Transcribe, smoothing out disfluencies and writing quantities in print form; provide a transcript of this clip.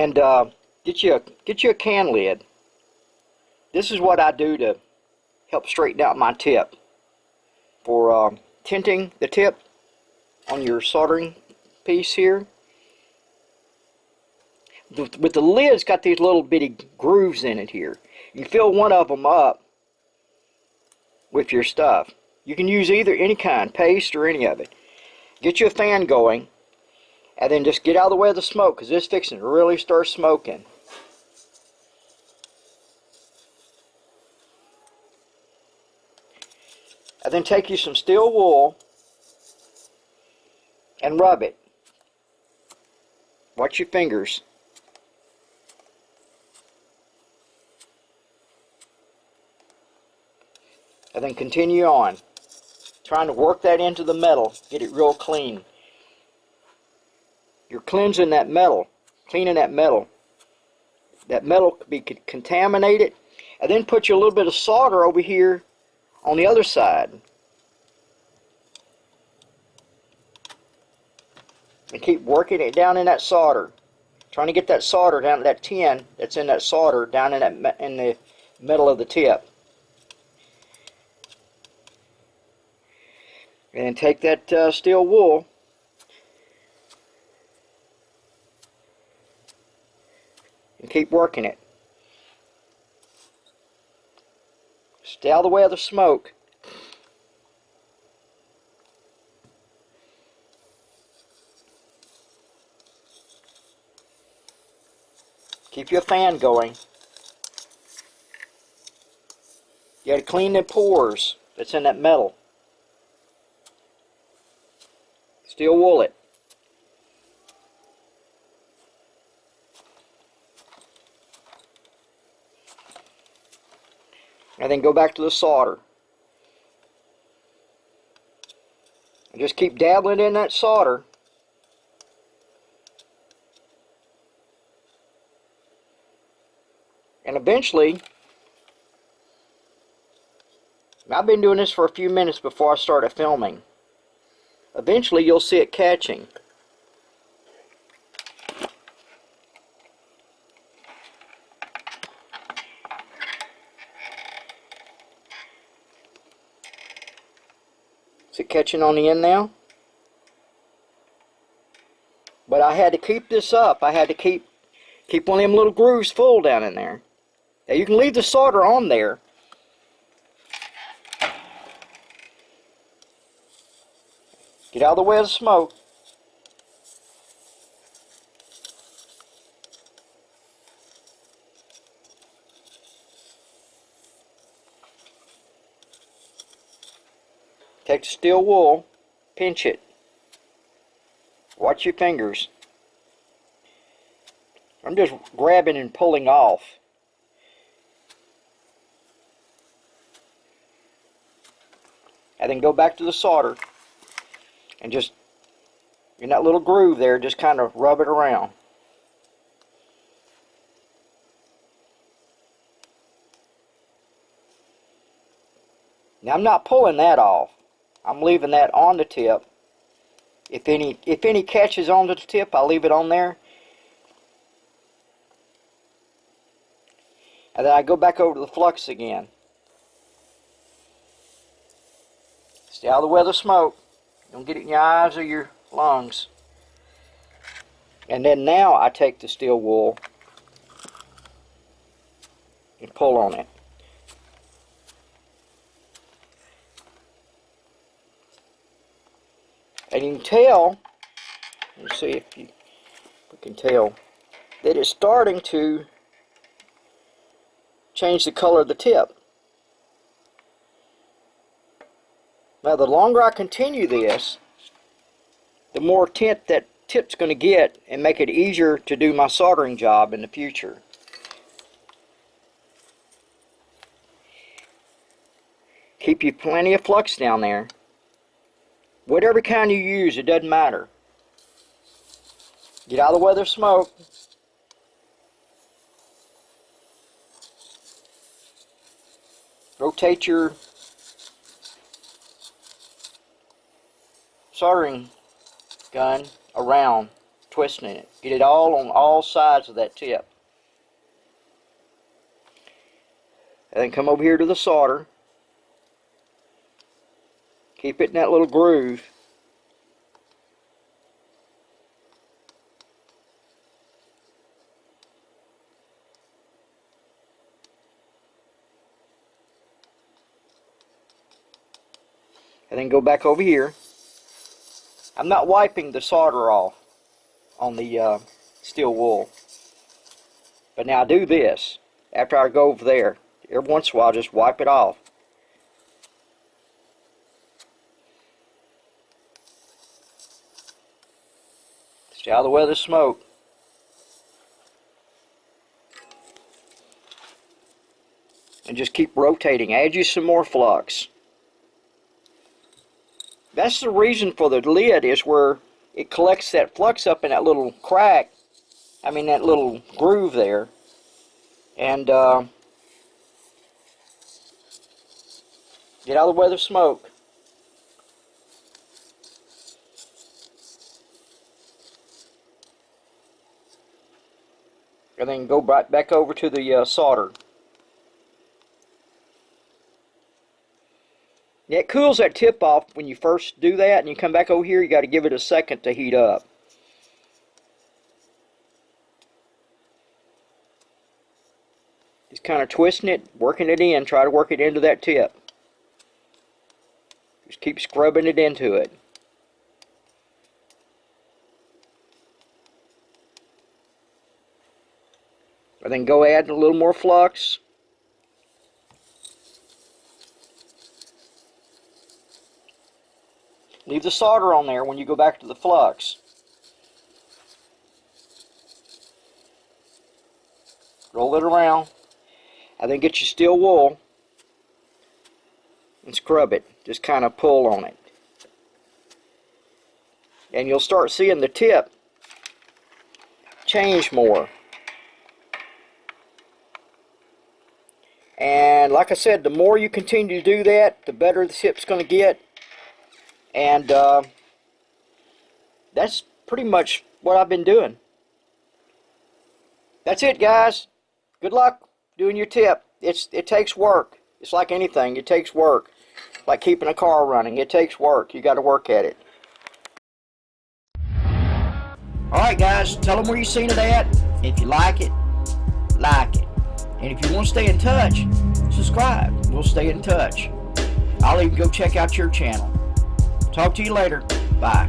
and get you a can lid. This is what I do to help straighten out my tip for tinting the tip on your soldering piece here. With the lid's got these little bitty grooves in it here. You fill one of them up with your stuff. You can use any kind, paste or any of it. Get you a fan going, and then just get out of the way of the smoke, because it's fixing to really start smoking. And then take you some steel wool and rub it. Watch your fingers. And then continue on, trying to work that into the metal, get it real clean. You're cleansing that metal, cleaning that metal. That metal could be contaminated. And then put you a little bit of solder over here on the other side. And keep working it down in that solder. Trying to get that solder down to that tin that's in that solder down in the middle of the tip. And then take that steel wool and keep working it. Stay out of the way of the smoke. Keep your fan going. You got to clean the pores that's in that metal. Steel wool it. And then go back to the solder. And just keep dabbling in that solder. And eventually, I've been doing this for a few minutes before I started filming. Eventually you'll see it catching. Is it catching on the end now? But I had to keep this up. I had to keep one of them little grooves full down in there. Now you can leave the solder on there. Get out of the way of the smoke. Take the steel wool, pinch it. Watch your fingers. I'm just grabbing and pulling off. And then go back to the solder. And just, in that little groove there, just kind of rub it around. Now I'm not pulling that off. I'm leaving that on the tip. If any catches onto the tip, I'll leave it on there. And then I go back over to the flux again. Stay out of the way of the smoke. Don't get it in your eyes or your lungs. And then now I take the steel wool and pull on it. And you can tell, let's see if we can tell, that it's starting to change the color of the tip. Now the longer I continue this, the more tint that tip's going to get and make it easier to do my soldering job in the future. Keep you plenty of flux down there. Whatever kind you use, it doesn't matter. Get out of the way of the smoke. Rotate your soldering gun around. twisting it. Get it all on all sides of that tip. And then come over here to the solder. Keep it in that little groove. And then go back over here. I'm not wiping the solder off on the steel wool. But now I do this after I go over there. Every once in a while, just wipe it off. Stay out of the way of the smoke. And just keep rotating. Add you some more flux. That's the reason for the lid, is where it collects that flux up in that little crack. I mean that little groove there. And get out of the way of the smoke. And then go right back over to the solder. It cools that tip off when you first do that, and you come back over here, you got to give it a second to heat up. Just kind of twisting it, working it in, try to work it into that tip. Just keep scrubbing it into it. And then go add a little more flux. Leave the solder on there when you go back to the flux. Roll it around. And then get your steel wool and scrub it. Just kind of pull on it. And you'll start seeing the tip change more. And like I said, the more you continue to do that, the better the tip's going to get. And that's pretty much what I've been doing. That's it, guys. Good luck doing your tip. It takes work. It's like anything. It takes work. Like keeping a car running. It takes work. You got to work at it. Alright, guys. Tell them where you seen it at. If you like it, like it. And if you want to stay in touch, subscribe. We'll stay in touch. I'll even go check out your channel. Talk to you later. Bye.